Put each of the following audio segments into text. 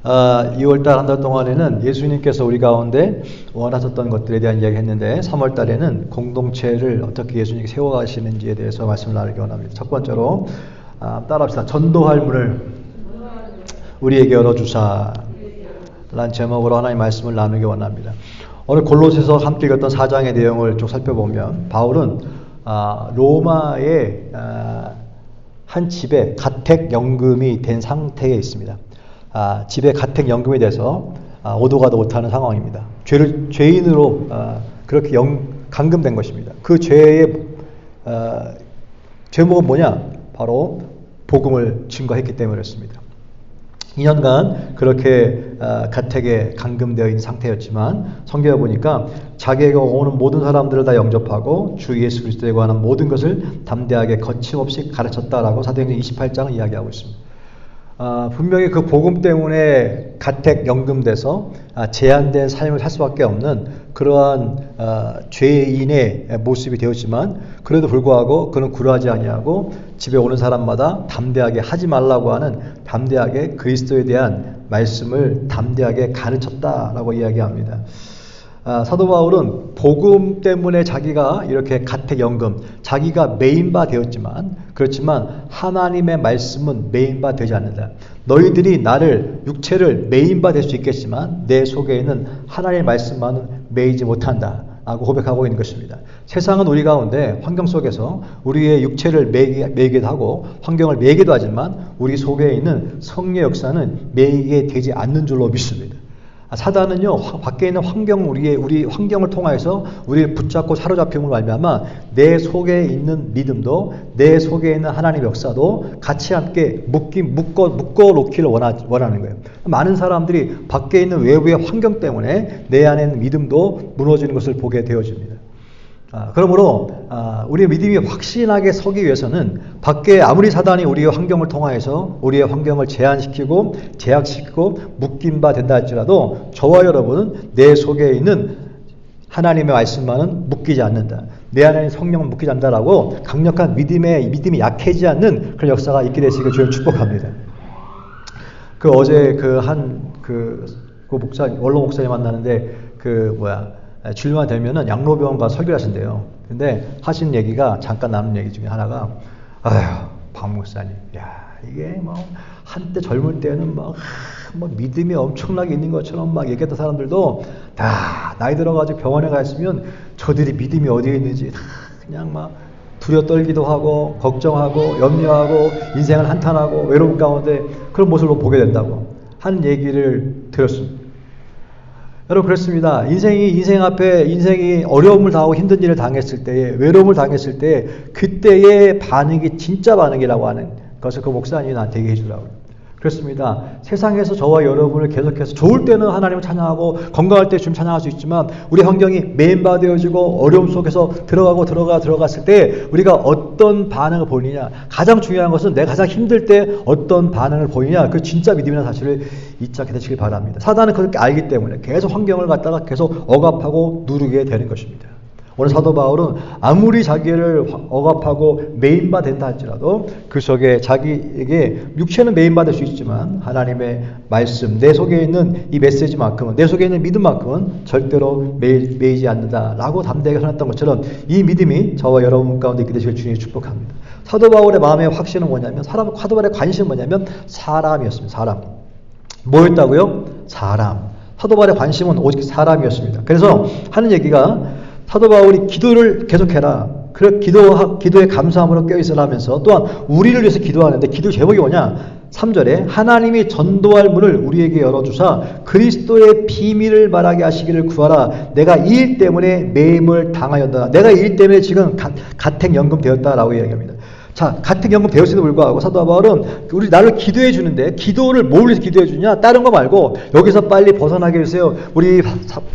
2월달 한 달 동안에는 예수님께서 우리 가운데 원하셨던 것들에 대한 이야기 했는데 3월달에는 공동체를 어떻게 예수님이 세워가시는지에 대해서 말씀을 나누기 원합니다. 첫 번째로 따라합시다. 전도할 문을 우리에게 열어주사 라는 제목으로 하나님의 말씀을 나누기 원합니다. 오늘 골로새서 함께 읽었던 4장의 내용을 쭉 살펴보면 바울은 로마의 한 집에 가택연금이 된 상태에 있습니다. 집에 가택연금이 돼서 오도 가도 못하는 상황입니다. 죄인으로 그렇게 감금된 것입니다. 그 죄의 제목은 뭐냐? 바로 복음을 증거했기 때문이었습니다. 2년간 그렇게 가택에 감금되어 있는 상태였지만 성경에 보니까 자기가 오는 모든 사람들을 다 영접하고 주 예수 그리스도에 관한 모든 것을 담대하게 거침없이 가르쳤다라고 사도행전 28장을 이야기하고 있습니다. 분명히 그 복음 때문에 가택 연금돼서 제한된 삶을 살 수밖에 없는 그러한 죄인의 모습이 되었지만 그래도 불구하고 그는 굴하지 아니하고 집에 오는 사람마다 담대하게 하지 말라고 하는 담대하게 그리스도에 대한 말씀을 담대하게 가르쳤다라고 이야기합니다. 사도 바울은 복음 때문에 자기가 이렇게 가택연금, 자기가 메인바 되었지만 그렇지만 하나님의 말씀은 메인바 되지 않는다. 너희들이 나를 육체를 메인바 될 수 있겠지만 내 속에 있는 하나님의 말씀만은 메이지 못한다 라고 고백하고 있는 것입니다. 세상은 우리 가운데 환경 속에서 우리의 육체를 메이기도 하고 환경을 메이기도 하지만 우리 속에 있는 성령의 역사는 메이게 되지 않는 줄로 믿습니다. 사단은요, 밖에 있는 우리 환경을 통해서 우리를 붙잡고 사로잡힘으로 말미암아 내 속에 있는 믿음도 내 속에 있는 하나님의 역사도 같이 함께 묶어 놓기를 원하는 거예요. 많은 사람들이 밖에 있는 외부의 환경 때문에 내 안에 있는 믿음도 무너지는 것을 보게 되어집니다. 그러므로 우리의 믿음이 확신하게 서기 위해서는 밖에 아무리 사단이 우리의 환경을 통하여서 우리의 환경을 제한시키고 제약시키고 묶인 바 된다 할지라도 저와 여러분은 내 속에 있는 하나님의 말씀만은 묶이지 않는다. 내 안에 성령은 묶이지 않는다라고 강력한 믿음이 약해지지 않는 그런 역사가 있게 되시길 주를 축복합니다. 어제 원로 목사님 만나는데 주일만 되면은 양로병원 가서 설교를 하신대요. 근데 하신 얘기가 잠깐 나눈 얘기 중에 하나가 박 목사님, 이게 한때 젊을 때는 믿음이 엄청나게 있는 것처럼 얘기했던 사람들도 다 나이 들어가지고 병원에 가 있으면 저들이 믿음이 어디에 있는지 다 그냥 두려 떨기도 하고 걱정하고 염려하고 인생을 한탄하고 외로움 가운데 그런 모습을 보게 된다고 하는 얘기를 들었습니다. 여러분 그렇습니다. 인생이 어려움을 당하고 힘든 일을 당했을 때에 외로움을 당했을 때 그때의 반응이 진짜 반응이라고 하는 것을 그 목사님이 나한테 얘기해 주라고요. 그렇습니다. 세상에서 저와 여러분을 계속해서 좋을 때는 하나님을 찬양하고 건강할 때 주님 찬양할 수 있지만 우리 환경이 메인바 되어지고 어려움 속에서 들어갔을 때 우리가 어떤 반응을 보이느냐. 가장 중요한 것은 내가 가장 힘들 때 어떤 반응을 보이냐. 그 진짜 믿음이라는 사실을 잊지 않게 되시길 바랍니다. 사단은 그렇게 알기 때문에 계속 환경을 갖다가 계속 억압하고 누르게 되는 것입니다. 오늘 사도 바울은 아무리 자기를 억압하고 메인바 된다 할지라도 그 속에 자기에게 육체는 메인바 될 수 있지만 하나님의 말씀, 내 속에 있는 이 메시지만큼은 내 속에 있는 믿음만큼은 절대로 메이지 않는다라고 담대하게 선했던 것처럼 이 믿음이 저와 여러분 가운데 있게 되시길 주님이 축복합니다. 사도 바울의 마음의 확신은 뭐냐면 사도 바울의 관심은 뭐냐면 사람이었습니다. 사람. 뭐였다고요? 사람. 사도 바울의 관심은 오직 사람이었습니다. 그래서 하는 얘기가 사도 바울이 기도를 계속해라. 그 기도에 감사함으로 껴있으라 하면서 또한 우리를 위해서 기도하는데 기도 제목이 뭐냐? 3절에 하나님이 전도할 문을 우리에게 열어주사 그리스도의 비밀을 말하게 하시기를 구하라. 내가 이 일 때문에 매임을 당하였다. 내가 이 일 때문에 지금 가택연금 되었다라고 이야기합니다. 자, 가택연금 되었음에도 불구하고 사도 바울은 나를 기도해 주는데 기도를 뭘 위해서 기도해 주냐? 다른 거 말고 여기서 빨리 벗어나게 해주세요. 우리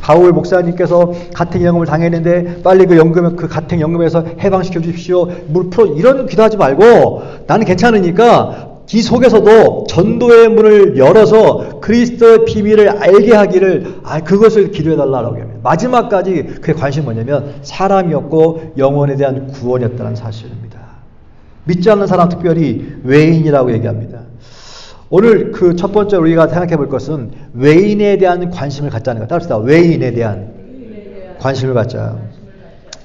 바울 목사님께서 가택연금을 당했는데 빨리 그 가택연금에서 해방시켜 주십시오. 물 풀어 이런 기도하지 말고 나는 괜찮으니까 이 속에서도 전도의 문을 열어서 그리스도의 비밀을 알게 하기를 그것을 기도해달라고 합니다. 마지막까지 그의 관심이 뭐냐면 사람이었고 영혼에 대한 구원이었다는 사실입니다. 믿지 않는 사람 특별히 외인이라고 얘기합니다. 오늘 그 첫 번째 우리가 생각해 볼 것은 외인에 대한 관심을 갖자는 것. 따릅시다. 외인에 대한 관심을 갖자.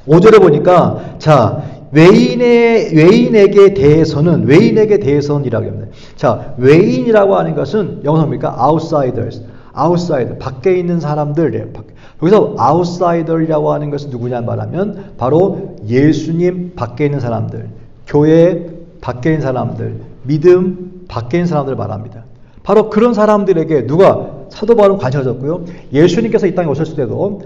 5절에 보니까 자 외인에게 대해서는이라고 합니다. 자 외인이라고 하는 것은 영어로 뭡니까? outsiders. outsider 밖에 있는 사람들. 여기서 outsider이라고 하는 것은 누구냐 말하면 바로 예수님 밖에 있는 사람들, 교회 밖에 있는 사람들, 믿음 밖에 있는 사람들을 말합니다. 바로 그런 사람들에게 누가 사도 바울은 관심을 가졌고요. 예수님께서 이 땅에 오셨을 때도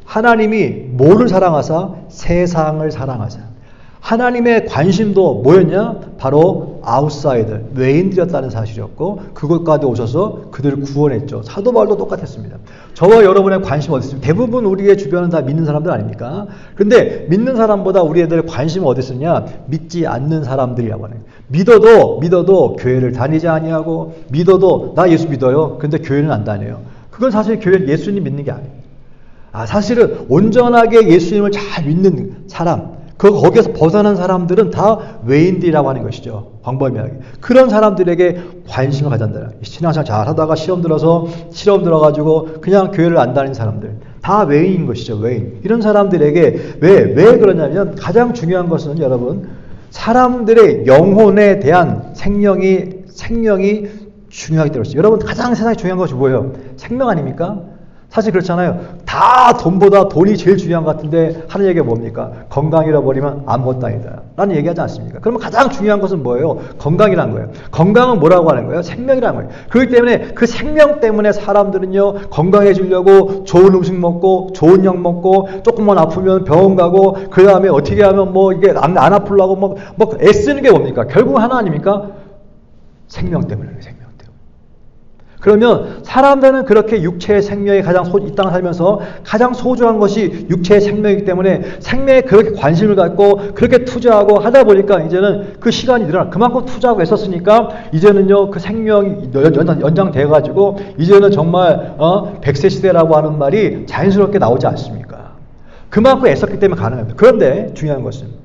하나님이 뭐를 사랑하사? 세상을 사랑하사. 하나님의 관심도 뭐였냐? 바로 아웃사이더, 외인들이었다는 사실이었고 그곳까지 오셔서 그들을 구원했죠. 사도 바울도 똑같았습니다. 저와 여러분의 관심이 어디 있습니까? 대부분 우리의 주변은 다 믿는 사람들 아닙니까? 그런데 믿는 사람보다 우리 애들의 관심이 어디 있느냐? 믿지 않는 사람들이라고 하는 거예요. 믿어도 교회를 다니지 아니하고 믿어도 나 예수 믿어요. 근데 교회는 안 다녀요. 그건 사실 교회 예수님 믿는 게 아니에요. 사실은 온전하게 예수님을 잘 믿는 사람, 거기에서 벗어난 사람들은 다 외인들이라고 하는 것이죠. 광범위하게. 그런 사람들에게 관심을 가진다. 신앙생활 잘 하다가 시험 들어가지고 그냥 교회를 안 다니는 사람들. 다 외인인 것이죠. 외인. 이런 사람들에게 왜 그러냐면 가장 중요한 것은 여러분, 사람들의 영혼에 대한 생명이 중요하기 때문이죠. 여러분 가장 세상에 중요한 것이 뭐예요? 생명 아닙니까? 사실 그렇잖아요. 다 돈이 제일 중요한 것 같은데 하는 얘기가 뭡니까? 건강 잃어버리면 아무것도 아니다 라는 얘기하지 않습니까? 그러면 가장 중요한 것은 뭐예요? 건강이라는 거예요. 건강은 뭐라고 하는 거예요? 생명이라는 거예요. 그렇기 때문에 그 생명 때문에 사람들은요 건강해지려고 좋은 음식 먹고 좋은 약 먹고 조금만 아프면 병원 가고 그 다음에 어떻게 하면 이게 안 아프려고 뭐 애쓰는 게 뭡니까? 결국 하나 아닙니까? 생명 때문에 생명. 그러면 사람들은 그렇게 육체의 생명이 이 땅을 살면서 가장 소중한 것이 육체의 생명이기 때문에 생명에 그렇게 관심을 갖고 그렇게 투자하고 하다 보니까 이제는 그 시간이 늘어나 그만큼 투자하고 애썼으니까 이제는요 그 생명이 연장돼가지고 이제는 정말 100세 시대라고 하는 말이 자연스럽게 나오지 않습니까? 그만큼 애썼기 때문에 가능합니다. 그런데 중요한 것은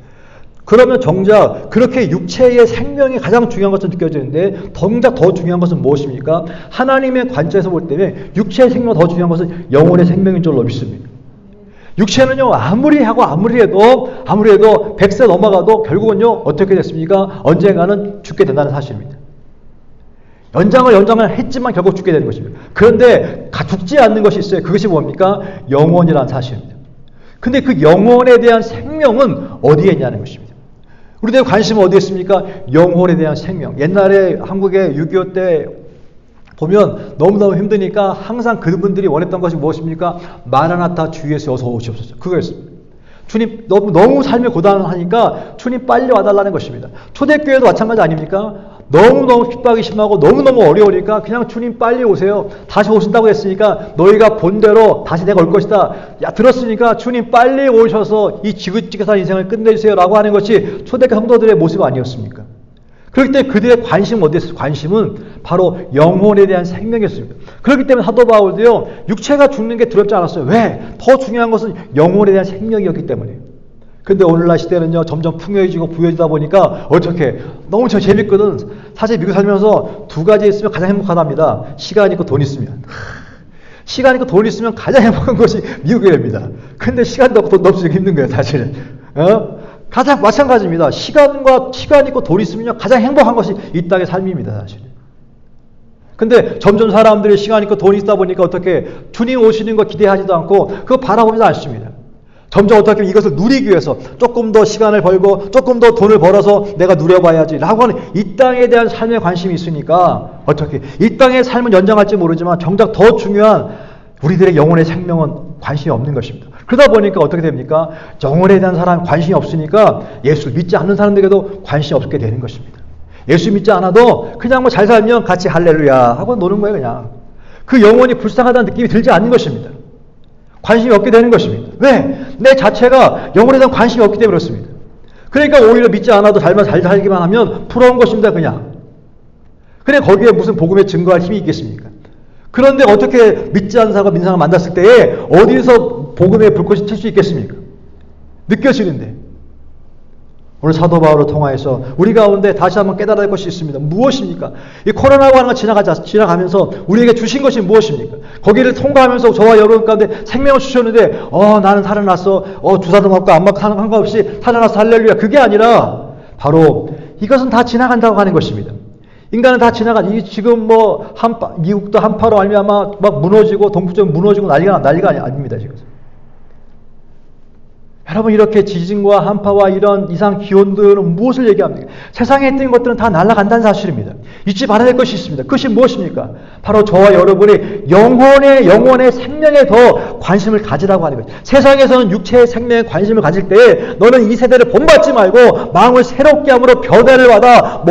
그러면 정작 그렇게 육체의 생명이 가장 중요한 것으로 느껴지는데 정작 더 중요한 것은 무엇입니까? 하나님의 관점에서 볼 때는 육체의 생명보다 더 중요한 것은 영혼의 생명인 줄로 믿습니다. 육체는요 아무리 해도 100세 넘어가도 결국은요 어떻게 됐습니까? 언젠가는 죽게 된다는 사실입니다. 연장을 했지만 결국 죽게 되는 것입니다. 그런데 죽지 않는 것이 있어요. 그것이 뭡니까? 영혼이라는 사실입니다. 근데 그 영혼에 대한 생명은 어디에 있냐는 것입니다. 우리들 관심은 어디에 있습니까? 영혼에 대한 생명. 옛날에 한국의 6.25 때 보면 너무너무 힘드니까 항상 그분들이 원했던 것이 무엇입니까? 마라나타 주 예수 어서 오시옵소서. 그거였습니다. 주님 너무 삶이 고단하니까 주님 빨리 와달라는 것입니다. 초대교회도 마찬가지 아닙니까? 너무너무 핍박이 심하고 너무너무 어려우니까 그냥 주님 빨리 오세요. 다시 오신다고 했으니까 너희가 본대로 다시 내가 올 것이다. 들었으니까 주님 빨리 오셔서 이 지긋지긋한 인생을 끝내주세요 라고 하는 것이 초대교회 성도들의 모습 아니었습니까? 그렇기 때문에 그들의 관심은 어디에 있어요? 관심은 바로 영혼에 대한 생명이었습니다. 그렇기 때문에 사도 바울도요 육체가 죽는 게 두렵지 않았어요. 왜? 더 중요한 것은 영혼에 대한 생명이었기 때문이에요. 근데 오늘날 시대는요 점점 풍요해지고 부유해지다 보니까 어떻게 너무 재밌거든. 사실 미국 살면서 두 가지 있으면 가장 행복하답니다. 시간 있고 돈 있으면. 시간 있고 돈 있으면 가장 행복한 것이 미국입니다. 근데 시간도 없고 돈도 없으니까 힘든 거예요 사실은. 가장 마찬가지입니다. 시간 있고 돈 있으면 가장 행복한 것이 이 땅의 삶입니다 사실은. 근데 점점 사람들이 시간 있고 돈이 있다 보니까 어떻게 주님 오시는 거 기대하지도 않고 그거 바라보지도 않습니다. 점점 어떻게 이것을 누리기 위해서 조금 더 시간을 벌고 조금 더 돈을 벌어서 내가 누려봐야지 라고 하는 이 땅에 대한 삶에 관심이 있으니까 어떻게 이 땅의 삶은 연장할지 모르지만 정작 더 중요한 우리들의 영혼의 생명은 관심이 없는 것입니다. 그러다 보니까 어떻게 됩니까? 영혼에 대한 사람 관심이 없으니까 예수를 믿지 않는 사람들에게도 관심이 없게 되는 것입니다. 예수 믿지 않아도 그냥 잘 살면 같이 할렐루야 하고 노는 거예요 그냥. 그 영혼이 불쌍하다는 느낌이 들지 않는 것입니다. 관심이 없게 되는 것입니다. 왜? 내 자체가 영혼에 대한 관심이 없기 때문에 그렇습니다. 그러니까 오히려 믿지 않아도 잘 살기만 하면 부러운 것입니다. 그냥. 그래 거기에 무슨 복음에 증거할 힘이 있겠습니까? 그런데 어떻게 믿지 않는 사람과 믿는 사람을 만났을 때에 어디서 복음의 불꽃이 튈 수 있겠습니까? 느껴지는데. 오늘 사도 바울을 통하여서 우리 가운데 다시 한번 깨달아야 할 것이 있습니다. 무엇입니까? 이 코로나고 하는 거 지나가면서 우리에게 주신 것이 무엇입니까? 거기를 통과하면서 저와 여러분 가운데 생명을 주셨는데 나는 살아났어. 주사도 맞고 안 맞고 상관없이 살아났어. 할렐루야. 그게 아니라 바로 이것은 다 지나간다고 하는 것입니다. 인간은 다 지금 미국도 한파로 알미암아 막 무너지고 동부전 무너지고 난리가 아닙니다. 지금. 여러분, 이렇게 지진과 한파와 이런 이상 기온들은 무엇을 얘기합니까? 세상에 있던 것들은 다 날아간다는 사실입니다. 잊지 말아야 될 것이 있습니다. 그것이 무엇입니까? 바로 저와 여러분이 영혼의 생명에 더 관심을 가지라고 하는 거죠. 세상에서는 육체의 생명에 관심을 가질 때 너는 이 세대를 본받지 말고 마음을 새롭게 함으로 변화를 받아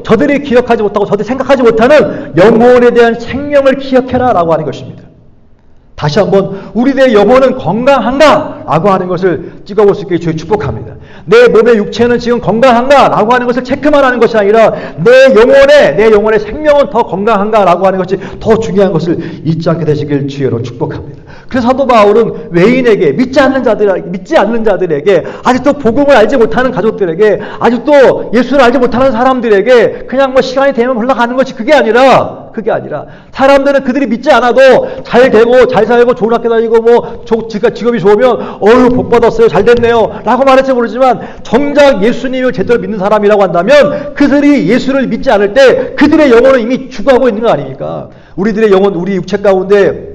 저들이 기억하지 못하고 저들이 생각하지 못하는 영혼에 대한 생명을 기억해라 라고 하는 것입니다. 다시 한번 우리들의 영혼은 건강한가? 라고 하는 것을 찍어볼 수 있게 주의 축복합니다. 내 몸의 육체는 지금 건강한가? 라고 하는 것을 체크만 하는 것이 아니라 내 영혼의 생명은 더 건강한가? 라고 하는 것이 더 중요한 것을 잊지 않게 되시길 주의로 축복합니다. 그래서 사도 바울은 외인에게 믿지 않는 자들에게 아직도 복음을 알지 못하는 가족들에게 아직도 예수를 알지 못하는 사람들에게 그냥 시간이 되면 올라가는 것이 그게 아니라 사람들은 그들이 믿지 않아도 잘 되고 잘 살고 좋은 학교 다니고 직업이 좋으면 복 받았어요. 잘 됐네요. 라고 말할지 모르지만 정작 예수님을 제대로 믿는 사람이라고 한다면 그들이 예수를 믿지 않을 때 그들의 영혼은 이미 죽어가고 있는 거 아닙니까? 우리들의 영혼, 우리 육체 가운데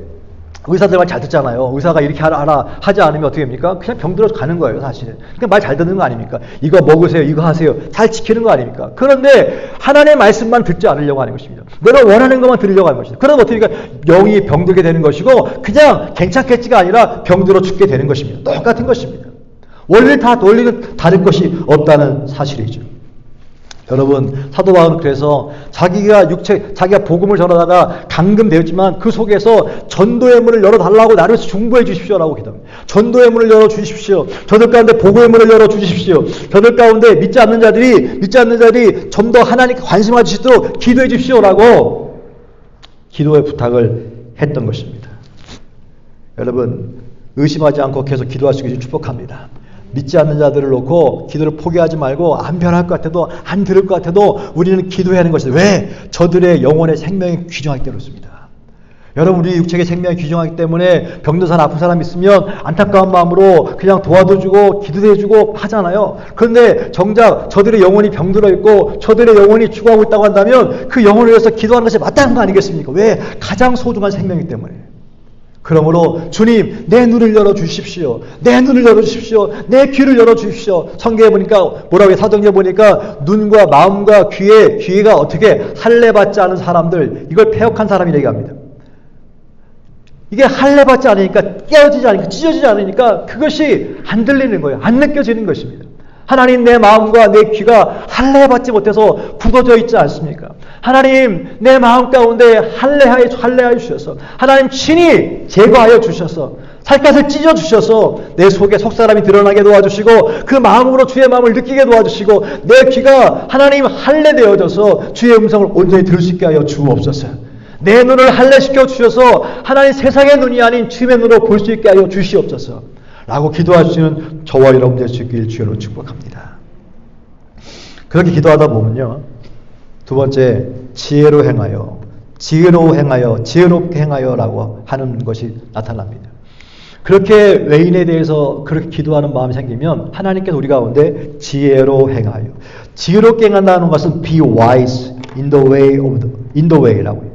의사들 말 잘 듣잖아요. 의사가 이렇게 하지 않으면 어떻게 됩니까? 그냥 병들어 가는 거예요, 사실은. 그러니까 말 잘 듣는 거 아닙니까? 이거 먹으세요, 이거 하세요. 잘 지키는 거 아닙니까? 그런데 하나님의 말씀만 듣지 않으려고 하는 것입니다. 내가 원하는 것만 들으려고 하는 것입니다. 그러면 어떻게 됩니까? 영이 병들게 되는 것이고 그냥 괜찮겠지가 아니라 병들어 죽게 되는 것입니다. 똑같은 것입니다. 원리는 다른 것이 없다는 사실이죠. 여러분, 사도 바울은 그래서 자기가 복음을 전하다가 감금되었지만 그 속에서 전도의 문을 열어달라고 나를 중보해 주십시오라고 기도합니다. 전도의 문을 열어주십시오. 저들 가운데 복음의 문을 열어주십시오. 저들 가운데 믿지 않는 자들이 좀 더 하나님께 관심 가지시도록 기도해 주십시오라고 기도의 부탁을 했던 것입니다. 여러분, 의심하지 않고 계속 기도할 수 있기를 축복합니다. 믿지 않는 자들을 놓고 기도를 포기하지 말고 안 변할 것 같아도 안 들을 것 같아도 우리는 기도해야 하는 것이다. 왜? 저들의 영혼의 생명이 귀중하기 때문입니다. 여러분, 우리 육체의 생명이 귀중하기 때문에 병든 사람, 아픈 사람 있으면 안타까운 마음으로 그냥 도와줘주고 기도해주고 하잖아요. 그런데 정작 저들의 영혼이 병들어 있고 저들의 영혼이 죽어가고 있다고 한다면 그 영혼을 위해서 기도하는 것이 마땅한 거 아니겠습니까? 왜? 가장 소중한 생명이기 때문에. 그러므로 주님, 내 눈을 열어주십시오. 내 눈을 열어주십시오. 내 귀를 열어주십시오. 성경에 보니까 뭐라고 해? 사도행전에 보니까 눈과 마음과 귀가 어떻게 할례받지 않은 사람들, 이걸 패역한 사람이 얘기합니다. 이게 할례받지 않으니까, 깨어지지 않으니까, 찢어지지 않으니까 그것이 안 들리는 거예요. 안 느껴지는 것입니다. 하나님, 내 마음과 내 귀가 할례받지 못해서 굳어져 있지 않습니까? 하나님, 내 마음 가운데 할례하여 주셔서 하나님 친히 제거하여 주셔서 살갗을 찢어 주셔서 내 속에 속사람이 드러나게 도와주시고 그 마음으로 주의 마음을 느끼게 도와주시고 내 귀가 하나님 할례되어져서 주의 음성을 온전히 들을 수 있게 하여 주옵소서. 내 눈을 할례시켜 주셔서 하나님 세상의 눈이 아닌 주의 눈으로 볼 수 있게 하여 주시옵소서 라고 기도하시는 저와 여러분 될 수 있길 주여로 축복합니다. 그렇게 기도하다 보면요, 두 번째, 지혜롭게 행하여 라고 하는 것이 나타납니다. 그렇게 외인에 대해서 그렇게 기도하는 마음이 생기면 하나님께서 우리 가운데 지혜롭게 행한다는 것은 be wise in the way라고 해요.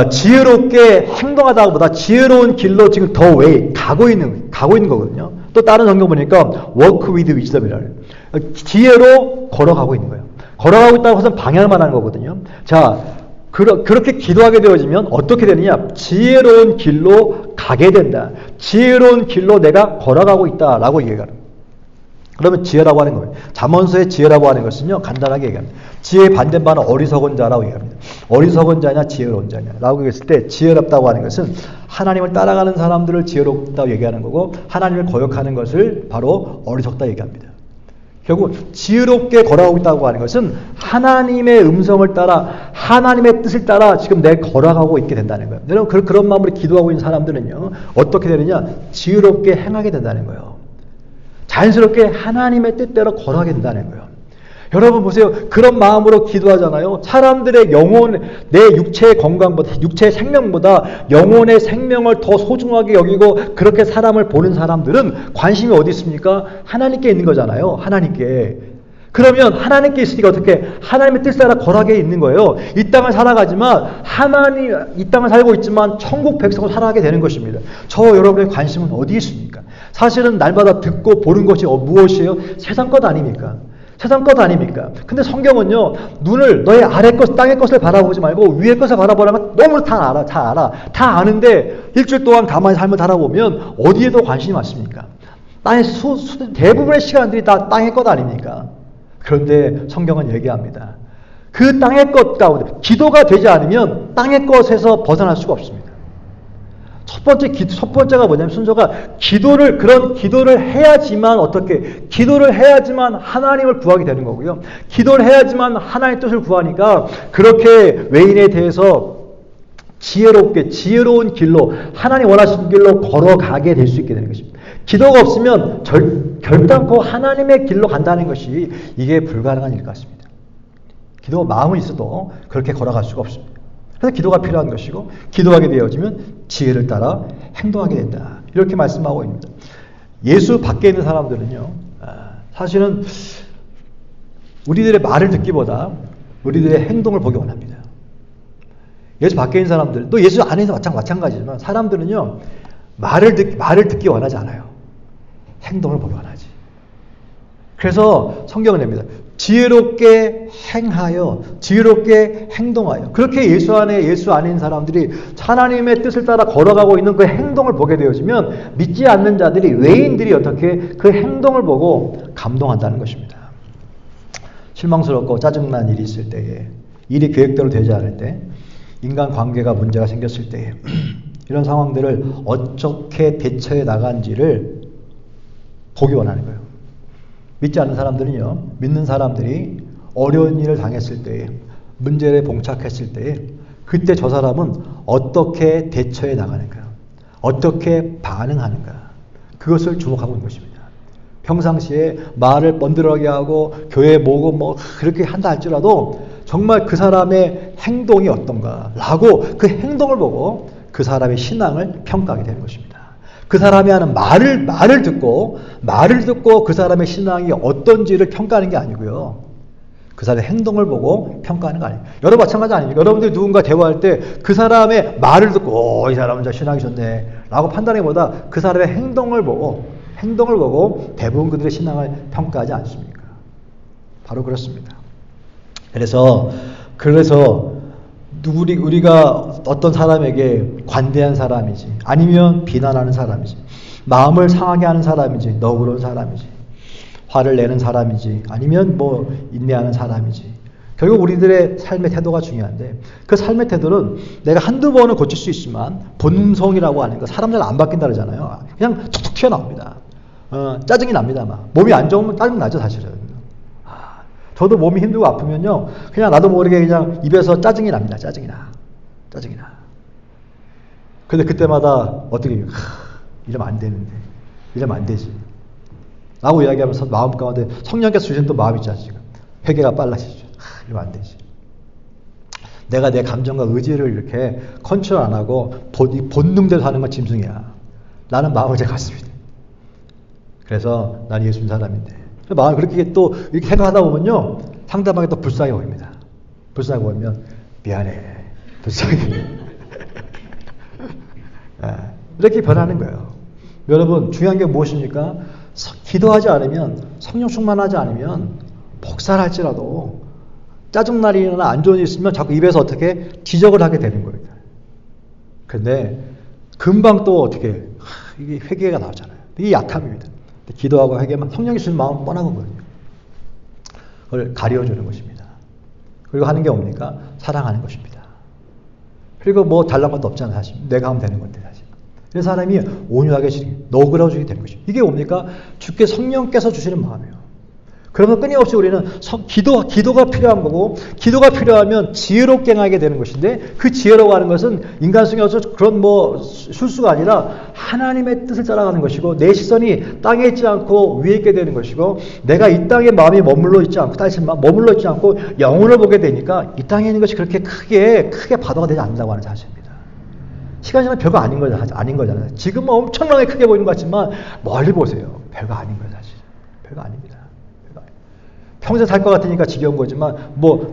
지혜롭게 행동하다보다 지혜로운 길로 지금 the way 가고 있는 거거든요. 또 다른 성경 보니까 walk with wisdom이라고 해요. 지혜로 걸어가고 있는 거예요. 걸어가고 있다는 것은 방향을 말하는 거거든요. 자, 그렇게 기도하게 되어지면 어떻게 되느냐? 지혜로운 길로 가게 된다. 지혜로운 길로 내가 걸어가고 있다라고 얘기하는. 그러면 지혜라고 하는 거예요. 잠언서의 지혜라고 하는 것은요, 간단하게 얘기합니다. 지혜의 반대말은 어리석은 자라고 얘기합니다. 어리석은 자냐, 지혜로운 자냐 라고 했을 때 지혜롭다고 하는 것은 하나님을 따라가는 사람들을 지혜롭다고 얘기하는 거고 하나님을 거역하는 것을 바로 어리석다 얘기합니다. 결국 지혜롭게 걸어가고 있다고 하는 것은 하나님의 음성을 따라 하나님의 뜻을 따라 지금 내가 걸어가고 있게 된다는 거예요. 여러분, 그런 마음으로 기도하고 있는 사람들은요, 어떻게 되느냐? 지혜롭게 행하게 된다는 거예요. 자연스럽게 하나님의 뜻대로 걸어가게 된다는 거예요. 여러분 보세요. 그런 마음으로 기도하잖아요. 사람들의 영혼, 내 육체의 건강보다, 육체의 생명보다 영혼의 생명을 더 소중하게 여기고 그렇게 사람을 보는 사람들은 관심이 어디 있습니까? 하나님께 있는 거잖아요. 하나님께. 그러면 하나님께 있으니까 어떻게 하나님의 뜻 따라 걸어가게 있는 거예요. 이 땅을 살아가지만 이 땅을 살고 있지만 천국 백성으로 살아가게 되는 것입니다. 저 여러분의 관심은 어디 있습니까? 사실은 날마다 듣고 보는 것이 무엇이에요? 세상 것 아닙니까? 세상 것 아닙니까? 근데 성경은요, 눈을 너의 아래 것, 땅의 것을 바라보지 말고 위의 것을 바라보라면 너무 다 알아, 다 알아. 다 아는데 일주일 동안 가만히 삶을 살아보면 어디에도 관심이 많습니까? 땅의 대부분의 시간들이 다 땅의 것 아닙니까? 그런데 성경은 얘기합니다. 그 땅의 것 가운데 기도가 되지 않으면 땅의 것에서 벗어날 수가 없습니다. 첫 번째가 뭐냐면 순서가 그런 기도를 해야지만 기도를 해야지만 하나님을 구하게 되는 거고요. 기도를 해야지만 하나님의 뜻을 구하니까 그렇게 외인에 대해서 지혜로운 길로 하나님 원하시는 길로 걸어가게 될 수 있게 되는 것입니다. 기도가 없으면 결단코 하나님의 길로 간다는 것이 이게 불가능한 일 같습니다. 기도가 마음은 있어도 그렇게 걸어갈 수가 없습니다. 그래서 기도가 필요한 것이고 기도하게 되어지면 지혜를 따라 행동하게 된다. 이렇게 말씀하고 있습니다. 예수 밖에 있는 사람들은요. 사실은 우리들의 말을 듣기보다 우리들의 행동을 보기 원합니다. 예수 밖에 있는 사람들, 또 예수 안에서 마찬가지지만 사람들은요. 말을 듣기 원하지 않아요. 행동을 보기 원하지. 그래서 성경은 냅니다. 지혜롭게 행하여 지혜롭게 행동하여 그렇게 예수 안에 있는 사람들이 하나님의 뜻을 따라 걸어가고 있는 그 행동을 보게 되어지면 믿지 않는 자들이 외인들이 어떻게 그 행동을 보고 감동한다는 것입니다. 실망스럽고 짜증난 일이 있을 때에 일이 계획대로 되지 않을 때 인간관계가 문제가 생겼을 때에 이런 상황들을 어떻게 대처해 나간지를 보기 원하는 거예요. 믿지 않는 사람들은요, 믿는 사람들이 어려운 일을 당했을 때에, 문제에 봉착했을 때에, 그때 저 사람은 어떻게 대처해 나가는가, 어떻게 반응하는가, 그것을 주목하고 있는 것입니다. 평상시에 말을 번들어가게 하고, 교회에 모으고 그렇게 한다 할지라도, 정말 그 사람의 행동이 어떤가, 라고 그 행동을 보고 그 사람의 신앙을 평가하게 되는 것입니다. 그 사람이 하는 말을 듣고 그 사람의 신앙이 어떤지를 평가하는 게 아니고요. 그 사람의 행동을 보고 평가하는 거 아니에요. 여러분 마찬가지 아닙니까? 여러분들이 누군가 대화할 때 그 사람의 말을 듣고 이 사람은 진짜 신앙이 좋네 라고 판단하기보다 그 사람의 행동을 보고 대부분 그들의 신앙을 평가하지 않습니까? 바로 그렇습니다. 그래서 우리가 어떤 사람에게 관대한 사람이지 아니면 비난하는 사람이지 마음을 상하게 하는 사람이지 너그러운 사람이지 화를 내는 사람이지 아니면 인내하는 사람이지 결국 우리들의 삶의 태도가 중요한데 그 삶의 태도는 내가 한두 번은 고칠 수 있지만 본성이라고 하는 거 사람들 안 바뀐다 그러잖아요. 그냥 툭툭 튀어나옵니다. 짜증이 납니다. 몸이 안 좋으면 짜증 나죠 사실은. 저도 몸이 힘들고 아프면요, 그냥 나도 모르게 그냥 입에서 짜증이 납니다. 짜증이 나. 근데 그때마다 어떻게, 이러면 안 되는데, 이러면 안 되지. 라고 이야기하면서 마음 가운데 성령께서 주신 또 마음이 있잖아요, 지금. 회개가 빨라지죠. 이러면 안 되지. 내가 내 감정과 의지를 이렇게 컨트롤 안 하고 본능대로 하는 건 짐승이야. 라는 마음을 제가 갖습니다. 그래서 난 예수 믿는 사람인데. 마음 그렇게 또 이렇게 생각하다 보면요 상대방이 또 불쌍해 보입니다. 불쌍해 보이면 미안해, 불쌍해. 이렇게 변하는 거예요. 여러분 중요한 게 무엇입니까? 기도하지 않으면 성령 충만하지 않으면 복살할지라도 짜증날이나 안 좋은 일이 있으면 자꾸 입에서 어떻게 지적을 하게 되는 거예요. 근데 금방 또 어떻게 이게 회개가 나오잖아요. 이게 약함입니다. 기도하고 회개만 성령이 주는 마음은 뻔한 거거든요. 그걸 가려주는 것입니다. 그리고 하는 게 뭡니까? 사랑하는 것입니다. 그리고 잘난 것도 없잖아요. 사실 내가 하면 되는 건데 사실. 그래서 사람이 온유하게 너그러워지게 되는 것입니다. 이게 뭡니까? 주께 성령께서 주시는 마음이에요. 그러면 끊임없이 우리는 기도가 필요한 거고, 기도가 필요하면 지혜롭게 행하게 되는 것인데, 그 지혜라고 하는 것은 인간성이 어서 그런 술수가 아니라 하나님의 뜻을 따라가는 것이고, 내 시선이 땅에 있지 않고 위에 있게 되는 것이고, 내가 이 땅에 마음이 머물러 있지 않고 영혼을 보게 되니까 이 땅에 있는 것이 그렇게 크게 바다가 되지 않는다고 하는 사실입니다. 시간이 지나면 별거 아닌 거잖아요. 지금은 엄청나게 크게 보이는 것 같지만 멀리 보세요. 별거 아닌 거예요, 사실. 별거 아닙니다. 평생 살 것 같으니까 지겨운 거지만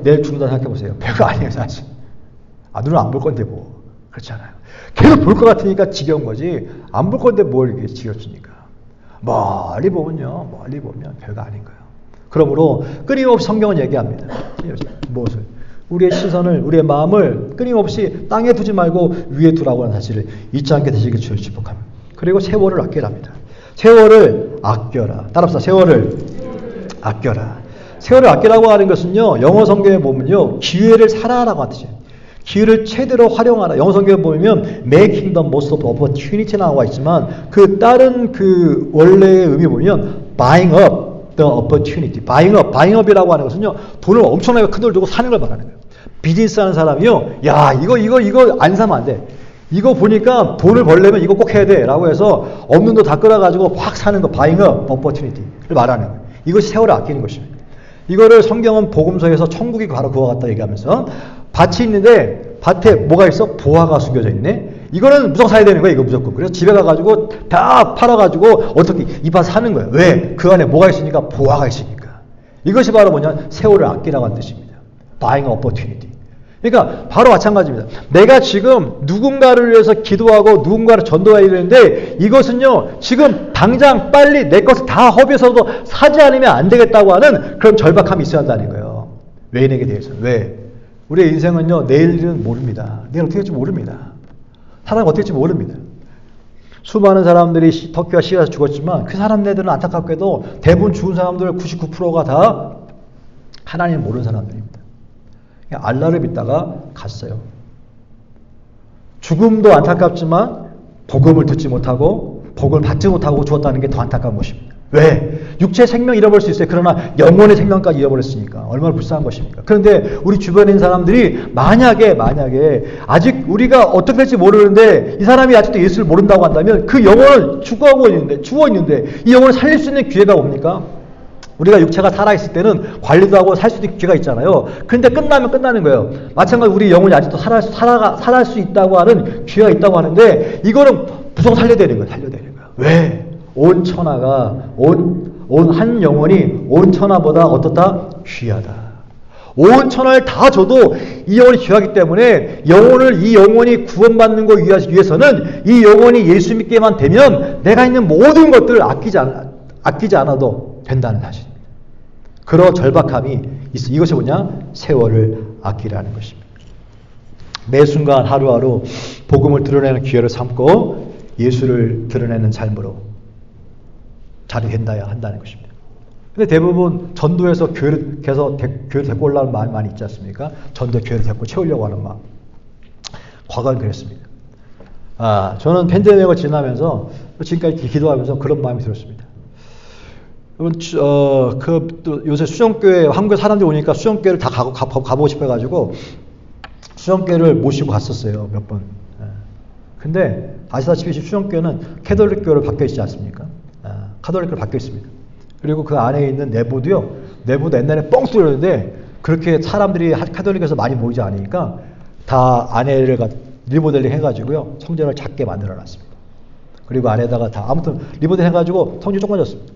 내일 죽는다 생각해보세요. 별거 아니에요, 사실. 눈은 안 볼 건데 그렇잖아요. 계속 볼 것 같으니까 지겨운 거지, 안 볼 건데 뭘 이렇게 지겹습니까? 멀리 보면 별거 아닌 거예요. 그러므로 끊임없이 성경은 얘기합니다. 무엇을? 우리의 시선을, 우리의 마음을 끊임없이 땅에 두지 말고 위에 두라고 하는 사실을 잊지 않게 되시길 주를 축복합니다. 그리고 세월을 아끼랍니다. 세월을 아껴라. 따라합시다. 세월을 아껴라. 세월을 아끼라고 하는 것은요, 영어 성경에 보면요, 기회를 살아라고 하는 뜻이에요. 기회를 최대로 활용하라. 영어 성경에 보면 making the most of opportunity 나와 있지만, 그 다른 그 원래의 의미 보면 buying up the opportunity. buying up이라고 하는 것은요, 돈을 엄청나게 큰 돈을 주고 사는 걸 말하는 거예요. 비즈니스 하는 사람이요, 야, 이거 안 사면 안 돼. 이거 보니까 돈을 벌려면 이거 꼭 해야 돼. 라고 해서 없는 돈 다 끌어가지고 확 사는 거, buying up opportunity를 말하는 거예요. 이것이 세월을 아끼는 것입니다. 이거를 성경은 복음서에서 천국이 바로 그와 같다 얘기하면서, 밭이 있는데 밭에 뭐가 있어? 보화가 숨겨져 있네. 이거는 무조건 사야 되는 거야, 이거 무조건. 그래서 집에 가가지고 다 팔아가지고 어떻게 이 밭 사는 거야. 왜? 그 안에 뭐가 있으니까? 보화가 있으니까. 이것이 바로 세월을 아끼라고 하는 뜻입니다. buying opportunity. 그러니까 바로 마찬가지입니다. 내가 지금 누군가를 위해서 기도하고 누군가를 전도해야 되는데, 이것은요, 지금 당장 빨리 내 것을 다 허비해서도 사지 않으면 안 되겠다고 하는 그런 절박함이 있어야 한다는 거예요. 외인에게 대해서. 왜? 우리의 인생은요, 내일은 모릅니다. 내일 어떻게 될지 모릅니다. 사람이 어떻게 될지 모릅니다. 수많은 사람들이 터키와 시리아에서 죽었지만, 그 사람들은 안타깝게도 대부분 죽은 사람들 99%가 다 하나님을 모르는 사람들입니다. 알라를 믿다가 갔어요. 죽음도 안타깝지만 복음을 듣지 못하고 복음을 받지 못하고 죽었다는 게 더 안타까운 것입니다. 왜? 육체 생명 잃어버릴 수 있어요. 그러나 영혼의 생명까지 잃어버렸으니까 얼마나 불쌍한 것입니까? 그런데 우리 주변에 있는 사람들이 만약에 아직 우리가 어떻게 될지 모르는데 이 사람이 아직도 예수를 모른다고 한다면, 그 영혼을 죽어 있는데 이 영혼을 살릴 수 있는 기회가 뭡니까? 우리가 육체가 살아있을 때는 관리도 하고 살 수도 있는 기회가 있잖아요. 그런데 끝나면 끝나는 거예요. 마찬가지로 우리 영혼이 아직도 살아갈 수 있다고 하는 기회가 있다고 하는데, 이거는 무조건 살려야 되는 거예요. 왜? 온 천하가, 온 한 영혼이 온 천하보다 어떻다? 귀하다. 온 천하를 다 줘도 이 영혼이 귀하기 때문에 이 영혼이 구원받는 것 위해서는 이 영혼이 예수 믿게만 되면 내가 있는 모든 것들을 아끼지 않아도 된다는 사실입니다. 그런 절박함이 있어. 이것이 뭐냐? 세월을 아끼라는 것입니다. 매 순간 하루하루 복음을 드러내는 기회를 삼고 예수를 드러내는 삶으로 자리된다야 한다는 것입니다. 근데 대부분 전도에서 교회를 데리고 올라오는 마음이 많이 있지 않습니까? 전도 교회를 데리고 채우려고 하는 마음. 과거엔 그랬습니다. 저는 팬데믹을 지나면서 지금까지 기도하면서 그런 마음이 들었습니다. 또 요새 수정교회, 한국에 사람들이 오니까 수정교회를 다 가보고 싶어가지고 수정교회를 모시고 갔었어요, 몇 번. 근데 아시다시피 수정교회는 캐톨릭 교회로 바뀌어 있지 않습니까? 카톨릭으로 바뀌어 있습니다. 그리고 그 안에 있는 내부도 옛날에 뻥 뚫렸는데, 그렇게 사람들이 카톨릭에서 많이 모이지 않으니까 다 안에를 리모델링 해가지고요, 성전을 작게 만들어 놨습니다. 그리고 안에다가 다 아무튼 리모델링 해가지고 성전이 조그마졌습니다.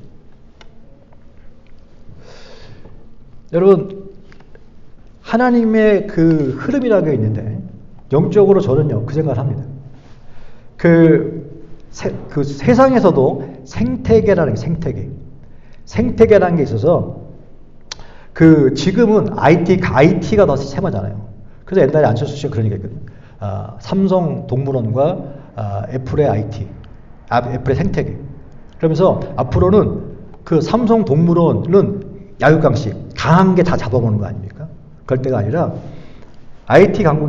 여러분, 하나님의 그 흐름이라는 게 있는데, 영적으로 저는요, 그 생각을 합니다. 그 세상에서도 생태계라는 게 있어서, 지금은 IT가 더 심하잖아요. 그래서 옛날에 안철수 씨가 그런 얘기 했거든요. 삼성 동물원과 애플의 애플의 생태계. 그러면서 앞으로는 그 삼성 동물원은 약육강식, 강한 게 다 잡아먹는 거 아닙니까? 그럴 때가 아니라 IT라고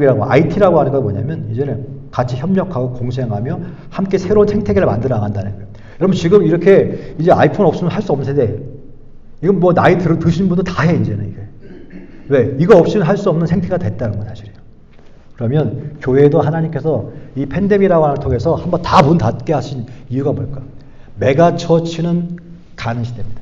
하는 건 뭐냐면, 이제는 같이 협력하고 공생하며 함께 새로운 생태계를 만들어 나간다는 거예요. 여러분, 지금 이렇게 이제 아이폰 없으면 할 수 없는 세대, 이건 뭐 나이 드신 분도 다 해, 이제는 이게. 왜? 이거 없이는 할 수 없는 생태가 됐다는 건 사실이에요. 그러면 교회도 하나님께서 이 팬데믹이라고 하는 걸 통해서 한번 다 문 닫게 하신 이유가 뭘까? 메가처치는 가는 시대입니다.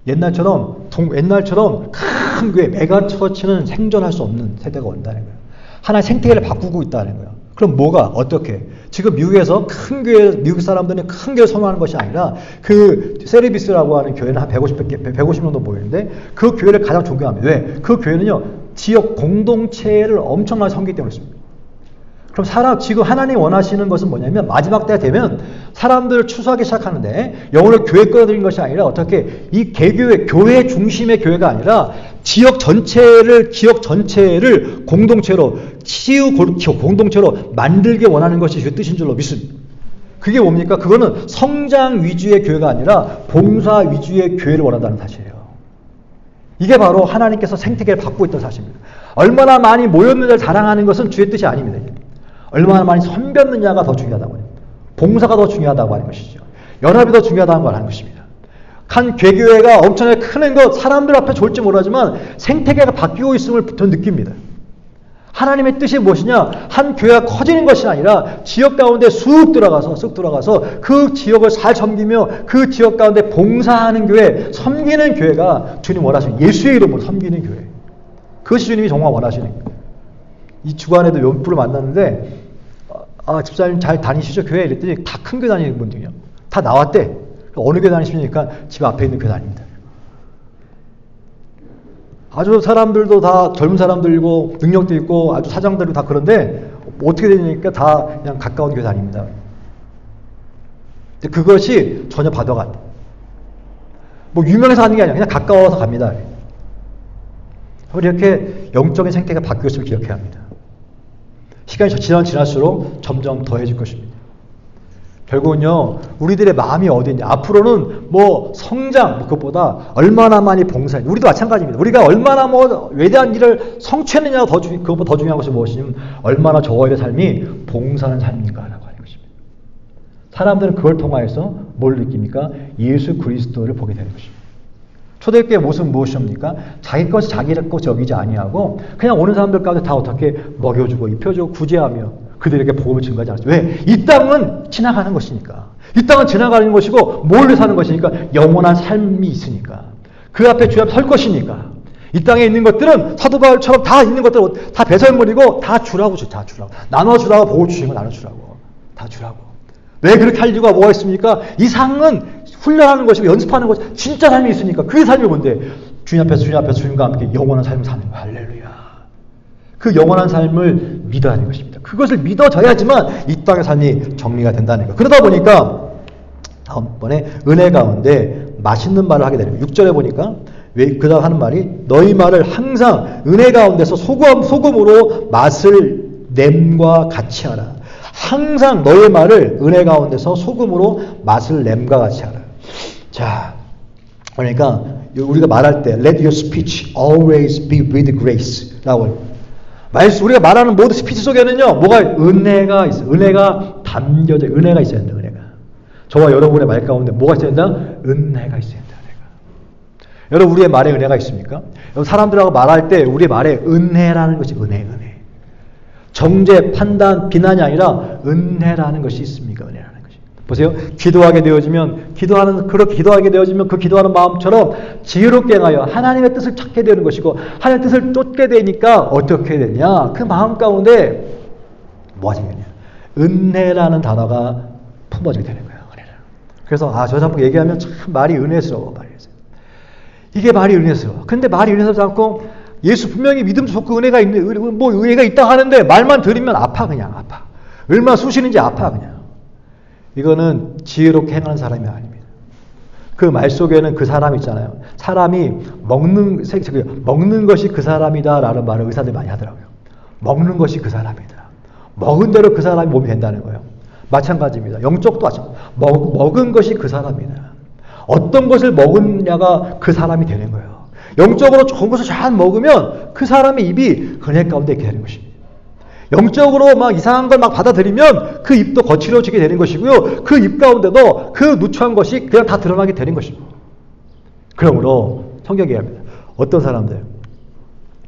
옛날처럼 큰 교회, 메가처치는 생존할 수 없는 세대가 온다는 거예요. 하나의 생태계를 바꾸고 있다는 거예요. 그럼 뭐가 어떻게? 지금 미국에서 큰 교회, 미국 사람들은 큰 교회 선호하는 것이 아니라 그 세르비스라고 하는 교회는 한 150 정도 모이는데 그 교회를 가장 존경합니다. 왜? 그 교회는요 지역 공동체를 엄청나게 섬기기 때문에 그렇습니다. 그럼 지금 하나님 원하시는 것은 뭐냐면 마지막 때가 되면 사람들을 추수하기 시작하는데 영혼을 교회 끌어들인 것이 아니라 어떻게 이 개교회, 교회 중심의 교회가 아니라 지역 전체를 공동체로 공동체로 만들게 원하는 것이 주의 뜻인 줄로 믿습니다. 그게 뭡니까? 그거는 성장 위주의 교회가 아니라 봉사 위주의 교회를 원한다는 사실이에요. 이게 바로 하나님께서 생태계를 바꾸고 있다는 사실입니다. 얼마나 많이 모였는지를 자랑하는 것은 주의 뜻이 아닙니다. 얼마나 많이 선변느냐가 더 중요하다고 해요. 봉사가 더 중요하다고 하는 것이죠. 연합이 더 중요하다고 하는 것입니다. 한 개교회가 엄청나게 크는 것 사람들 앞에 좋을지 모르지만 생태계가 바뀌고 있음을 저는 느낍니다. 하나님의 뜻이 무엇이냐? 한 교회가 커지는 것이 아니라 지역 가운데 쑥 들어가서 그 지역을 잘 섬기며 그 지역 가운데 봉사하는 교회, 섬기는 교회가 주님 원하시는 예수의 이름으로 섬기는 교회. 그것이 주님이 정말 원하시는 거예요. 이 주간에도 몇 분을 만났는데 집사님 잘 다니시죠? 교회 이랬더니 다 큰 교회 다니는 분들이요. 다 나왔대. 어느 교회 다니십니까? 집 앞에 있는 교회 다닙니다. 아주 사람들도 다 젊은 사람들이고 능력도 있고 아주 사장들도 다 그런데 어떻게 되니까 다 그냥 가까운 교회 다닙니다. 근데 그것이 전혀 바다가 안 돼. 뭐 유명해서 하는 게 아니라 그냥 가까워서 갑니다. 이렇게 영적인 생태가 바뀌었음을 기억해야 합니다. 시간이 지날수록 점점 더해질 것입니다. 결국은요, 우리들의 마음이 어디있냐. 앞으로는 뭐 성장, 그것보다 얼마나 많이 봉사해. 우리도 마찬가지입니다. 우리가 얼마나 뭐 외대한 일을 성취했느냐가 그것보다 더 중요한 것이 무엇이냐면 얼마나 저와의 삶이 봉사하는 삶인가라고 하는 것입니다. 사람들은 그걸 통하여서 뭘 느낍니까? 예수 그리스도를 보게 되는 것입니다. 초대교회의 모습은 무엇입니까? 자기 것이 자기 것이 여기지 아니하고 그냥 오는 사람들 가운데 다 어떻게 먹여주고 입혀주고 구제하며 그들에게 복음을 증거하지 않았죠. 왜? 이 땅은 지나가는 것이니까. 이 땅은 지나가는 것이고 몰래 사는 것이니까 영원한 삶이 있으니까. 그 앞에 주 앞에 설 것이니까. 이 땅에 있는 것들은 사도 바울처럼 다 있는 것들 다 배설물이고 다 주라고. 나눠주라고 복을 주시는 거 나눠주라고. 다 주라고. 왜 그렇게 할 이유가 뭐가 있습니까? 이 상은 훈련하는 것이고 연습하는 것이 진짜 삶이 있으니까 그게 삶이 뭔데? 주님 앞에서 주님과 함께 영원한 삶을 사는 거야. 할렐루야. 그 영원한 삶을 믿어야 하는 것입니다. 그것을 믿어져야지만 이 땅의 삶이 정리가 된다는 거예요. 그러다 보니까 다음번에 은혜 가운데 맛있는 말을 하게 되는 거예요. 6절에 보니까 왜 그다음 하는 말이 너희 말을 항상 은혜 가운데서 소금으로 맛을 냄과 같이 하라. 항상 너의 말을 은혜 가운데서 소금으로 맛을 냄과 같이 하라. 자, 그러니까 우리가 말할 때 Let your speech always be with grace라고 우리가 말하는 모든 스피치 속에는요 뭐가 은혜가 있어요. 은혜가 담겨져 은혜가 있어야 된다. 은혜가 저와 여러분의 말 가운데 뭐가 있어야 된다? 은혜가 있어야 된다. 여러분 우리의 말에 은혜가 있습니까? 사람들하고 말할 때 우리의 말에 은혜라는 것이 은혜 정죄, 판단, 비난이 아니라 은혜라는 것이 있습니까? 은혜라는 것이. 보세요. 기도하게 되어지면 그 기도하는 마음처럼 지혜롭게 행하여 하나님의 뜻을 찾게 되는 것이고 하나님의 뜻을 쫓게 되니까 어떻게 되냐? 그 마음 가운데 뭐가 생기냐? 은혜라는 단어가 품어지게 되는 거예요. 은혜라. 그래서 저 사람 얘기하면 참 말이 은혜스러워. 이게 말이 은혜스러워. 근데 말이 은혜스럽지 않고 예수 분명히 믿음 좋고 은혜가 있는 뭐 은혜가 있다 하는데 말만 들으면 그냥 아파. 얼마나 쑤시는지 아파 그냥. 이거는 지혜롭게 행하는 사람이 아닙니다. 그 말 속에는 그 사람 있잖아요. 사람이 먹는 것이 그 사람이다라는 말을 의사들이 많이 하더라고요. 먹는 것이 그 사람이다. 먹은 대로 그 사람이 몸이 된다는 거예요. 마찬가지입니다. 영적도 마찬가지. 먹은 것이 그 사람이다. 어떤 것을 먹느냐가 그 사람이 되는 거예요. 영적으로 좋은 것을 잘 먹으면 그 사람의 입이 은혜 가운데 있게 되는 것입니다. 영적으로 막 이상한 걸 막 받아들이면 그 입도 거칠어지게 되는 것이고요. 그 입 가운데도 그 누추한 것이 그냥 다 드러나게 되는 것입니다. 그러므로 성경이 얘기합니다. 어떤 사람들?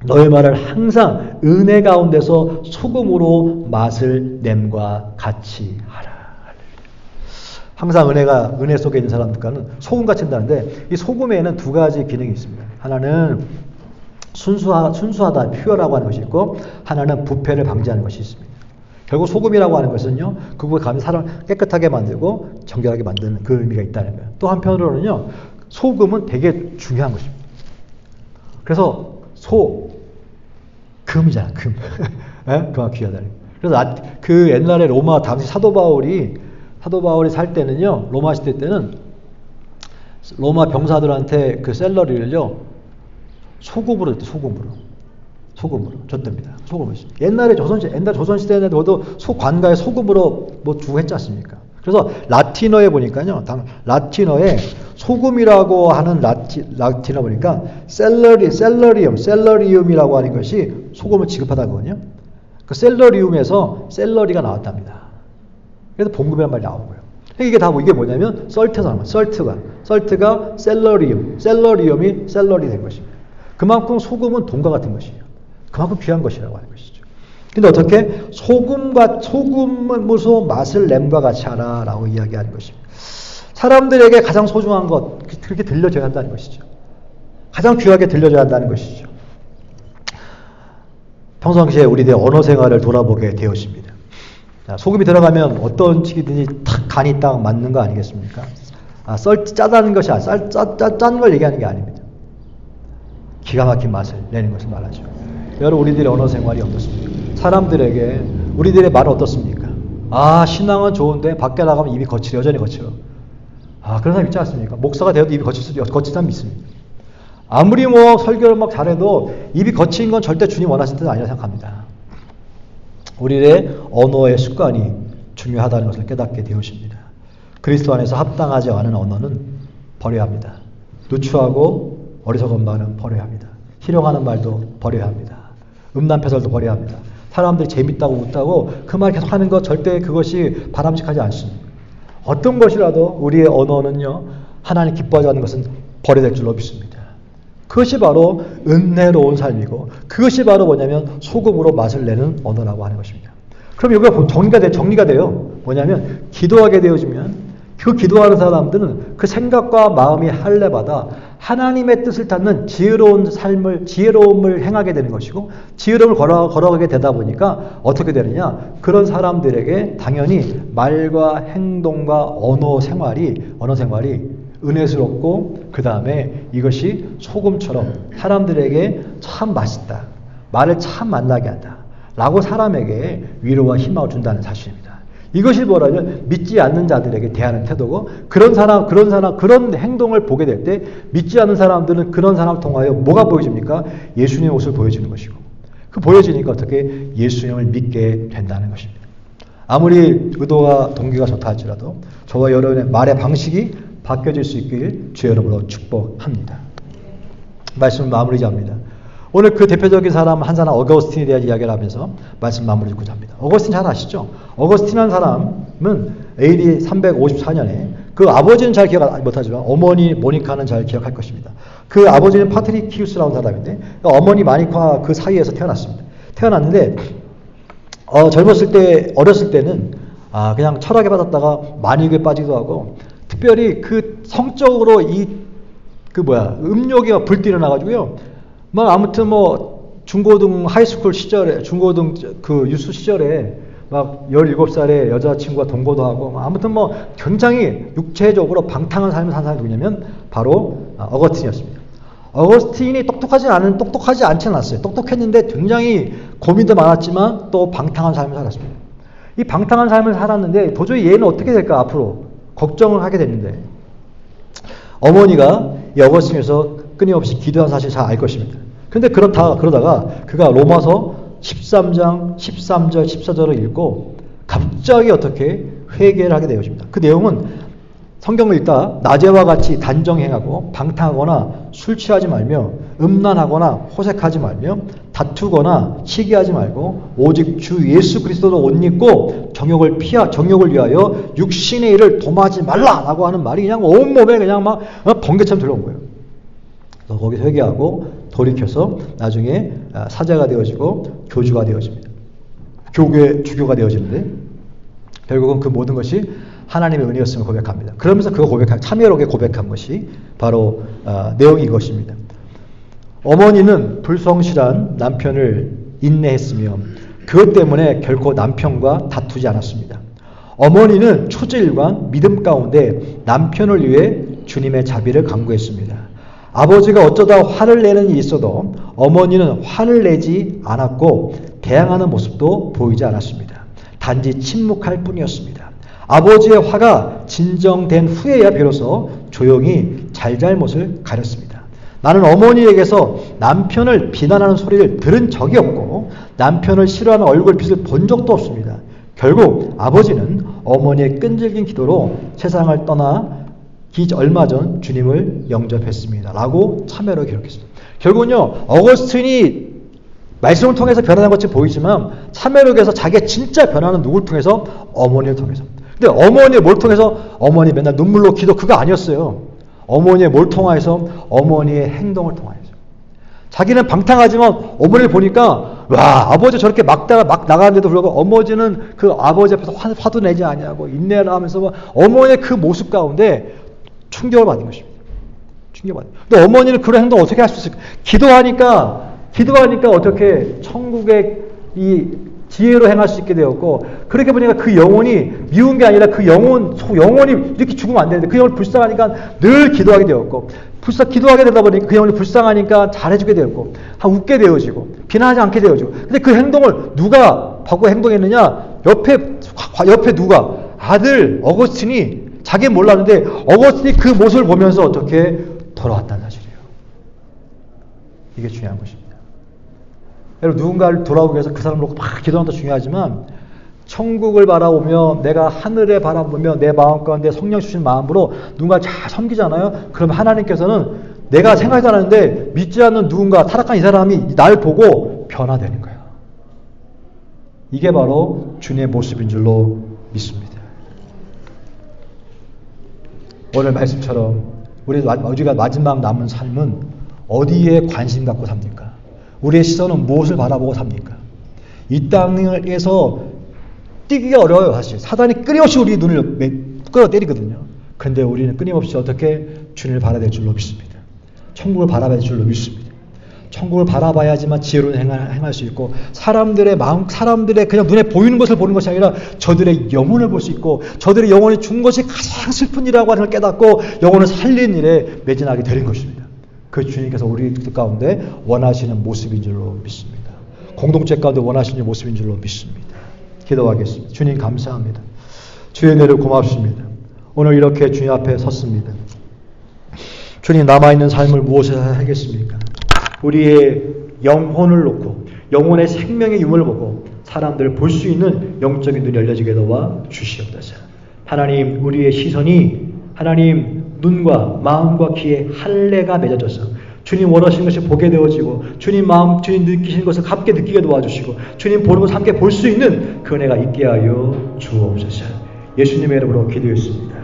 너의 말을 항상 은혜 가운데서 소금으로 맛을 냄과 같이 하라. 항상 은혜 속에 있는 사람들과는 소금같이 한다는데 이 소금에는 두 가지 기능이 있습니다. 하나는 순수하다, 퓨어라고 하는 것이 있고 하나는 부패를 방지하는 것이 있습니다. 결국 소금이라고 하는 것은요, 그거에 감히 사람을 깨끗하게 만들고 정결하게 만드는 그 의미가 있다는 거예요. 또 한편으로는요, 소금은 되게 중요한 것입니다. 그래서 금이잖아, 금. 예? 그만 귀하다는 거예요. 그래서 그 옛날에 로마 당시 사도 바울이 살 때는요, 로마 시대 때는 로마 병사들한테 그 샐러리를요, 소금으로 줬답니다. 소금으로. 옛날 조선시대에도 관가에 소금으로 뭐 주고 했지 않습니까? 그래서 라틴어에 보니까요, 라틴어에 소금이라고 하는 라틴어 보니까 셀러리움이라고 하는 것이 소금을 지급하다거든요. 그 셀러리움에서 셀러리가 나왔답니다. 그래서 봉급이라는 말이 나온 거예요. 이게 뭐냐면 썰트가 셀러리움이 셀러리 된 것입니다. 그만큼 소금은 돈과 같은 것이에요. 그만큼 귀한 것이라고 하는 것이죠. 근데 어떻게 소금으로 맛을 냄과 같이 하라라고 이야기하는 것입니다. 사람들에게 가장 소중한 것, 그렇게 들려줘야 한다는 것이죠. 가장 귀하게 들려줘야 한다는 것이죠. 평상시에 우리들의 언어 생활을 돌아보게 되었습니다. 자, 소금이 들어가면 어떤 식이든지 간이 딱 맞는 거 아니겠습니까? 짜다는 것이 아니라 짠 걸 얘기하는 게 아닙니다. 기가 막힌 맛을 내는 것을 말하죠. 여러분, 우리들의 언어 생활이 어떻습니까? 사람들에게 우리들의 말은 어떻습니까? 신앙은 좋은데 밖에 나가면 입이 거칠어, 여전히 거칠어. 그런 사람 있지 않습니까? 목사가 되어도 입이 거친 사람 있습니다. 아무리 설교를 막 잘해도 입이 거친 건 절대 주님 원하시는 뜻 아니라 생각합니다. 우리의 언어의 습관이 중요하다는 것을 깨닫게 되었습니다. 그리스도 안에서 합당하지 않은 언어는 버려야 합니다. 누추하고 어리석은 말은 버려야 합니다. 희롱하는 말도 버려야 합니다. 음란패설도 버려야 합니다. 사람들이 재밌다고 웃다고 그 말 계속 하는 것 절대 그것이 바람직하지 않습니다. 어떤 것이라도 우리의 언어는요, 하나님 기뻐하지 않는 것은 버려야 될 줄로 믿습니다. 그것이 바로 은혜로운 삶이고 그것이 바로 뭐냐면 소금으로 맛을 내는 언어라고 하는 것입니다. 그럼 여기가 정리가 돼요. 뭐냐면 기도하게 되어지면 그 기도하는 사람들은 그 생각과 마음이 할례받아 하나님의 뜻을 찾는 지혜로움을 행하게 되는 것이고 지혜로움을 걸어가게 되다 보니까 어떻게 되느냐? 그런 사람들에게 당연히 말과 행동과 언어 생활이 은혜스럽고 그 다음에 이것이 소금처럼 사람들에게 참 맛있다. 말을 참 만나게 한다. 라고 사람에게 위로와 희망을 준다는 사실입니다. 이것이 뭐라면 믿지 않는 자들에게 대하는 태도고 그런 행동을 보게 될 때 믿지 않는 사람들은 그런 사람을 통하여 뭐가 보여집니까? 예수님의 모습을 보여주는 것이고 그 보여지니까 어떻게 예수님을 믿게 된다는 것입니다. 아무리 의도와 동기가 좋다 할지라도 저와 여러분의 말의 방식이 바뀌어질 수 있길 주의 이름으로 축복합니다. 말씀을 마무리 잡니다. 오늘 그 대표적인 사람 한 사람 어거스틴에 대한 이야기를 하면서 말씀 마무리 짓고자 합니다. 어거스틴 잘 아시죠? 어거스틴이라는 사람은 AD 354년에 그 아버지는 잘 기억 못하지만 어머니 모니카는 잘 기억할 것입니다. 그 아버지는 파트리키우스라는 사람인데 어머니 마니카 그 사이에서 태어났습니다. 태어났는데 어렸을 때는 그냥 철학에 받았다가 만익에 빠지기도 하고 특별히 그 성적으로 음욕이 불 일어나가지고요. 아무튼 중고등 하이스쿨 시절에 중고등 유스 시절에 17살의 여자친구와 동거도 하고 아무튼 굉장히 육체적으로 방탕한 삶을 산 사람이 누구냐면 바로 어거스틴이었습니다. 어거스틴이 똑똑하지 않지 않았어요. 똑똑했는데 굉장히 고민도 많았지만 또 방탕한 삶을 살았습니다. 이 방탕한 삶을 살았는데 도저히 얘는 어떻게 될까 앞으로 걱정을 하게 됐는데 어머니가 이 어거스틴에서 끊임없이 기도한 사실 잘 알 것입니다. 그런데 그러다가 그가 로마서 13장 13절 14절을 읽고 갑자기 어떻게 회개를 하게 되어집니다. 그 내용은 성경을 읽다 낮에와 같이 단정행하고 방탕하거나 술 취하지 말며 음란하거나 호색하지 말며 다투거나 시기하지 말고 오직 주 예수 그리스도로 옷 입고 정욕을 위하여 육신의 일을 도모하지 말라라고 하는 말이 그냥 온몸에 그냥 번개처럼 들어온 거예요. 거기서 회개하고 돌이켜서 나중에 사제가 되어지고 교주가 되어집니다. 교구의 주교가 되어지는데 결국은 그 모든 것이 하나님의 은혜였음을 고백합니다. 그러면서 그거 참회롭게 고백한 것이 바로 내용이 이것입니다. 어머니는 불성실한 남편을 인내했으며 그것 때문에 결코 남편과 다투지 않았습니다. 어머니는 초지일관 믿음 가운데 남편을 위해 주님의 자비를 간구했습니다. 아버지가 어쩌다 화를 내는 일이 있어도 어머니는 화를 내지 않았고 대항하는 모습도 보이지 않았습니다. 단지 침묵할 뿐이었습니다. 아버지의 화가 진정된 후에야 비로소 조용히 잘잘못을 가렸습니다. 나는 어머니에게서 남편을 비난하는 소리를 들은 적이 없고 남편을 싫어하는 얼굴빛을 본 적도 없습니다. 결국 아버지는 어머니의 끈질긴 기도로 세상을 떠나기 얼마 전 주님을 영접했습니다. 라고 참회로 기록했습니다. 결국은요, 어거스틴이 말씀을 통해서 변하는 것처럼 보이지만 참회록에서 자기가 진짜 변하는 누굴 통해서? 어머니를 통해서. 근데 어머니의 뭘 통해서? 어머니 맨날 눈물로 기도 그거 아니었어요. 어머니의 뭘 통해서? 어머니의 행동을 통해서. 자기는 방탕하지만 어머니를 보니까 와 아버지 저렇게 막 나가는데도 불구하고 어머니는 그 아버지 앞에서 화도 내지 아니하고 인내를 하면서 어머니의 그 모습 가운데 충격을 받은 것입니다. 충격받은. 근데 어머니는 그런 행동 어떻게 할 수 있을까? 기도하니까 어떻게 천국의 이 지혜로 행할 수 있게 되었고 그렇게 보니까 그 영혼이 미운 게 아니라 그 영혼이 이렇게 죽으면 안 되는데 그 영혼이 불쌍하니까 늘 기도하게 되었고 기도하게 되다 보니까 그 영혼이 불쌍하니까 잘해주게 되었고 웃게 되어지고 비난하지 않게 되어지고 근데 그 행동을 누가 보고 행동했느냐 옆에 누가 아들 어거스틴이 자기는 몰랐는데 어거스틴이 그 모습을 보면서 어떻게 돌아왔다는 사실이에요. 이게 중요한 것입니다. 여러분 누군가를 돌아오기 위해서 그 사람을 놓고 막 기도하는 것도 중요하지만 천국을 바라보며 내가 하늘에 바라보며 내 마음 가운데 성령 주신 마음으로 누군가 잘 섬기잖아요. 그러면 하나님께서는 내가 생각하지 않았는데 믿지 않는 누군가 타락한 이 사람이 날 보고 변화되는 거예요. 이게 바로 주님의 모습인 줄로 믿습니다. 오늘 말씀처럼 우리가 마지막 남은 삶은 어디에 관심 갖고 삽니까? 우리의 시선은 무엇을 바라보고 삽니까? 이 땅에서 뛰기가 어려워요. 사실 사단이 끊임없이 우리 눈을 끌어때리거든요. 그런데 우리는 끊임없이 어떻게 주님을 바라야 될 줄로 믿습니다. 천국을 바라봐야 될 줄로 믿습니다. 천국을 바라봐야지만 지혜로운 행할 수 있고 사람들의 마음, 사람들의 그냥 눈에 보이는 것을 보는 것이 아니라 저들의 영혼을 볼 수 있고 저들의 영혼이 죽은 것이 가장 슬픈 일이라고 하는 걸 깨닫고 영혼을 살리는 일에 매진하게 되는 것입니다. 그 주님께서 우리 가운데 원하시는 모습인 줄로 믿습니다. 공동체 가운데 원하시는 모습인 줄로 믿습니다. 기도하겠습니다. 주님 감사합니다. 주의 은혜를 고맙습니다. 오늘 이렇게 주님 앞에 섰습니다. 주님 남아있는 삶을 무엇을 하겠습니까? 우리의 영혼을 놓고 영혼의 생명의 유물을 보고 사람들을 볼 수 있는 영적인 눈이 열려지게 도와 주시옵소서. 하나님 우리의 시선이 하나님 눈과 마음과 귀에 할례가 맺어져서 주님 원하시는 것을 보게 되어지고 주님 마음 주님 느끼시는 것을 함께 느끼게 도와주시고 주님 보는 것을 함께 볼 수 있는 그 은혜가 있게 하여 주옵소서. 예수님의 이름으로 기도했습니다.